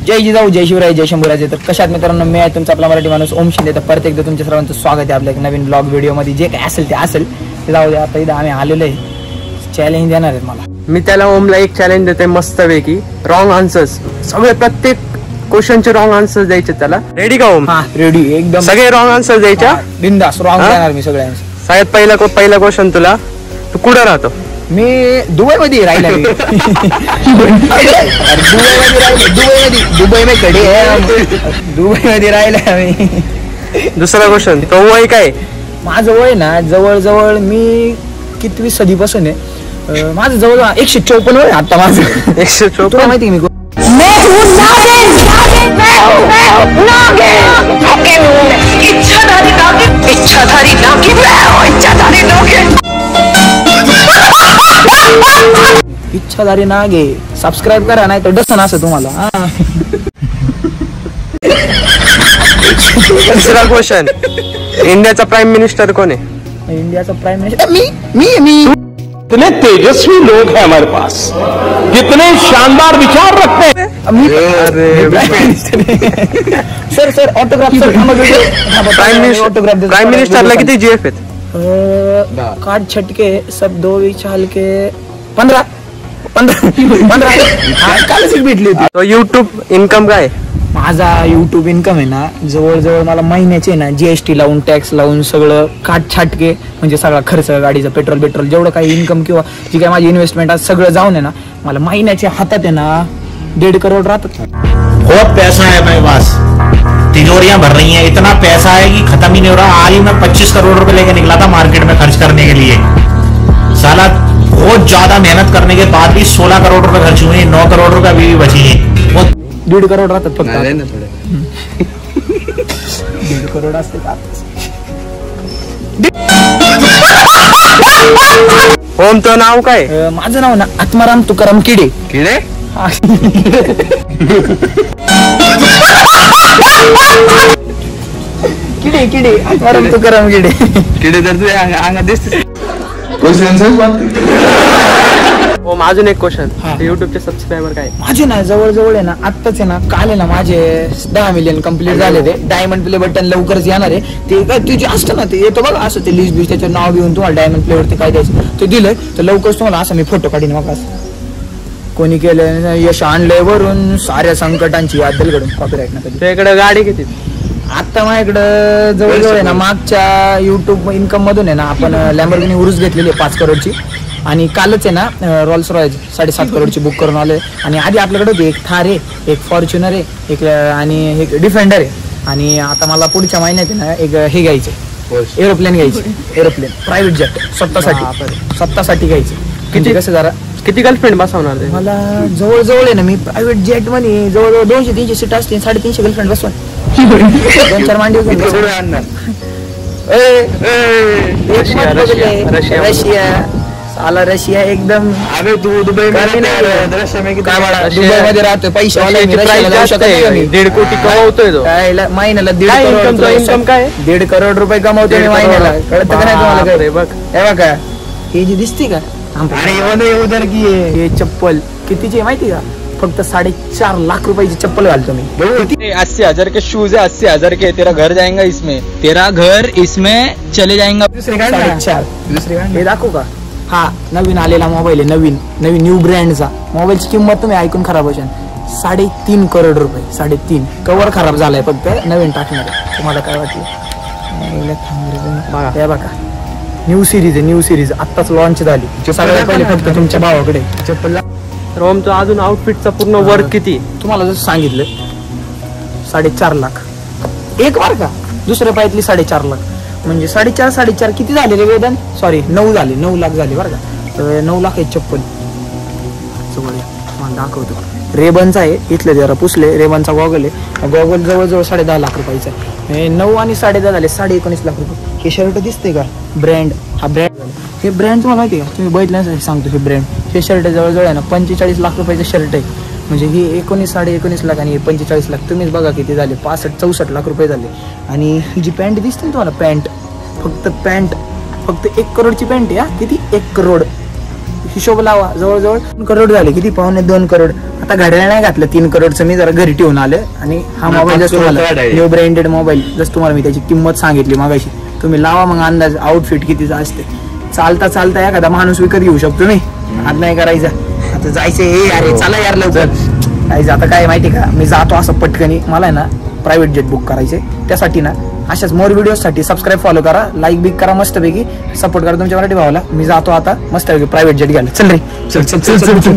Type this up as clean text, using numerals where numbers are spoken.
जय जिजाऊ, जय शिवराय, जय शंभूराजे. तर कशात मित्रांनो, मी आहे तुमचा आपला मराठी माणूस ओम शिंदे. तर परत एकदा तुमच्या सर्वांचं स्वागत आहे आपल्या एक नवीन ब्लॉग व्हिडिओमध्ये. जे काय असेल ते जाऊ द्या. आता इथं आम्ही आलेलो आहे, चॅलेंज देणार आहे मला. मी त्याला ओमला एक चॅलेंज देते मस्तपैकी. रॉंग आन्सर्स सगळे, प्रत्येक क्वेश्चनचे रॉंग आन्सर्स द्यायचे त्याला. रेडी का ओम? हा रेडी एकदम. सगळे रॉंग आन्सर द्यायच्या, बिंदास रॉंग देणार मी सगळे आन्सर. सगळ्यात पहिला क्वेश्चन तुला. तू कुठं राहतो? मी दुबई मध्ये राहिला. दुबई मध्ये राहिला मी. दुसरा क्वेश्चन, तो वय काय? माझं वय ना जवळ मी कितवी सदीपासून आहे. माझं जवळ 154 वय आता माझं. 154 माहिती मी इच्छाधारी नागे. सबस्क्राईब करा, नाही तर डसन असं तुम्हाला. तिसरा क्वेश्चन, इंडियाचा प्राईम मिनिस्टर कोण आहे? इंडियाचा प्राईम मिनिस्टर मी. कितने तेजस्वी लोग हैं हमारे पास, कितने शानदार विचार रखते हैं. सर ऑटोग्राफ प्राईम मिनिस्टरला किती जीएफ आहेत? काट छटके सब 2 हलके 15 कालच भेटली होती. तो युट्यूब इन्कम काय? माझा युट्यूब इन्कम आहे ना, जवळ मला महिन्याचे ना जीएसटी लावून, टॅक्स लावून, सगळं काट छाटके म्हणजे सगळा खर्च, गाडीचा पेट्रोल जेवढं काही इन्कम किंवा जी काय माझी इन्व्हेस्टमेंट आज सगळं जाऊन आहे ना, मला महिन्याच्या हातात आहे ना 1.5 करोड राहतात. बहुत पैसा है मेरे पास, तिजोरियां भर रही हैं. इतना पैसा है कि खत्म ही नहीं हो रहा. आज ही मैं 25 करोड़ रुपए लेके निकला था मार्केट में खर्च करने के लिए. साला बहुत ज्यादा मेहनत करने के बाद भी 16 करोड़ रुपए खर्च हुए. 9 करोड़ रुपए अभी भी बची है. 1.5 करोड राहतात फक्त. 1.5 करोड असते का? ओम, तो नाव काय? माझं नाव ना आत्माराम तुकाराम किडे. किडे? किडे आत्माराम तुकाराम किडे. किडे तर तुझ्या अंगात दिसते. ओम, अजून एक क्वेश्चन, युट्यूबचे सबस्क्रायबर काय? माझे ना जवळ आहे ना, आत्ताच आहे ना, काल आहे ना माझे 10 मिलियन कम्प्लीट झाले. ते डायमंड प्ले बटन लवकरच येणार आहे. ते काय तुझे असतं ना, ते येतो बघा असं, ते लिस्ट त्याचं नाव घेऊन तुम्हाला डायमंड प्ले वरती काय द्यायचं ते दिलंय. तर लवकरच तुम्हाला असं मी फोटो काढीन. मग कोणी केलं यश आणलंय वरून साऱ्या संकटांची यादल घडून. कॉपीराईट ना कधी. तुझ्याकडे गाडी किती? आता माझ्याकडं जवळ आहे ना, मागच्या युट्यूब इन्कम मधून आहे ना, आपण लॅम्बोर्गिनी उरुस घेतलेली आहे 5 करोडची. आणि कालच आहे ना रॉल्स रॉयस 7.5 करोडची बुक करून आलोय. आणि आधी आपल्याकडे होती एक थार आहे, एक फॉर्च्युनर आहे, एक आणि एक डिफेंडर आहे. आणि आता मला पुढच्या महिन्यात आहे ना एक हे घ्यायचं, एरोप्लेन घ्यायचं. एरोप्लेन प्रायव्हेट जेट स्वतःसाठी घ्यायचं. किती कसं जरा किती गर्लफ्रेंड बसवणार ते? मला जवळ आहे ना, मी प्रायव्हेट जेट मध्ये जवळ 200-300 सीट असते. 350 गर्लफ्रेंड बसवा. 2-4 मांडी रशिया एकदम. दुबई मध्ये राहतोय, पैसे 1.5 कोटी कमवतोय तो महिन्याला. 1.5 करोड रुपये कमवतोय मी महिन्याला. कळतं का नाही तुम्हाला? बघ हे बघा, हे जी दिसते का, उधर की हे चप्पल कितीची आहे माहिती का? फक्त 4.5 लाख रुपयाची चप्पल घालतो मी. 80,000 के शूज है, 80,000 के. तेरा घर जाएगा इसमें, तेरा घर इसमें चले जाएगा. दुसरी हे दाखवू का? हा नवीन आलेला मोबाईल आहे, नवीन न्यू ब्रँडचा. मोबाईलची किंमत तुम्ही ऐकून खराब होईल. 3.5 करोड रुपये. 3.5. कवर खराब झालाय, फक्त नवीन टाकणार. तुम्हाला काय वाटलं? हे बघा, न्यू सिरीज आत्ताच लॉन्च झाली. सगळ्यात पहिले फक्त तुमच्या भावाकडे चप्पल. तर ओम, तो अजून आउटफिटचा पूर्ण वर्क किती? तुम्हाला जसं सांगितलं 4.5 लाख. एक मार का? दुसऱ्या पायातली 4.5 लाख म्हणजे 4.5 किती झाले रे वेदन? सॉरी 9 झाले. 9 लाख झाले बरं का. तर 9 लाख आहे चप्पल. दाखवतो. रेबनचा आहे, इथले जरा पुसले. रेबनचा गॉगल आहे. गॉगल जवळ 10.5 लाख रुपयाचा आहे. 9 आणि 10.5 झाले, 19.5 लाख रुपये. हे शर्ट दिसते का? ब्रँड. हा ब्रँड. हे ब्रँड तुम्हाला माहिती आहे का? तुम्ही बघितल्यासाठी सांगतो. हे ब्रँड, हे शर्ट जवळ आहे ना 45 लाख रुपयाचं शर्ट आहे. म्हणजे हे 19-19.5 लाख आणि 45 लाख. तुम्हीच बघा किती झाले. 65-64 लाख रुपये झाले. आणि ही जी पॅन्ट दिसते ना तुम्हाला, पॅन्ट फक्त 1 करोडची पॅन्ट आहे. किती? 1 करोड. हिशोब लावा, जवळजवळ 2 करोड झाले. किती? 2.25 करोड. आता घड्याळ नाही घातलं 3 करोडचं, मी जरा घरी ठेवून आलं. आणि हा मोबाईल जस्ट तुम्हाला न्यू ब्रँडेड मोबाईल, जस्ट तुम्हाला मी त्याची किंमत सांगितली मागाशी. तुम्ही लावा मग अंदाज आउटफिट कितीचा असते. चालता चालता एखादा माणूस विकत घेऊ शकतो मी. आज नाही करायचं, आता जायचं. हे अरे चला यार लवकर जायचं. आता काय माहिती का, मी जातो असं पटकनी. मला आहे ना प्रायव्हेट जेट बुक करायचे. त्यासाठी ना अशाच मोर व्हिडिओसाठी सबस्क्राईब फॉलो करा, लाईक बिक करा, मस्तपैकी सपोर्ट करा तुमच्या मराठी भावाला. मी जातो आता मस्तपैकी प्रायव्हेट जेट घ्यायला. चल रे, चल चल चल चल.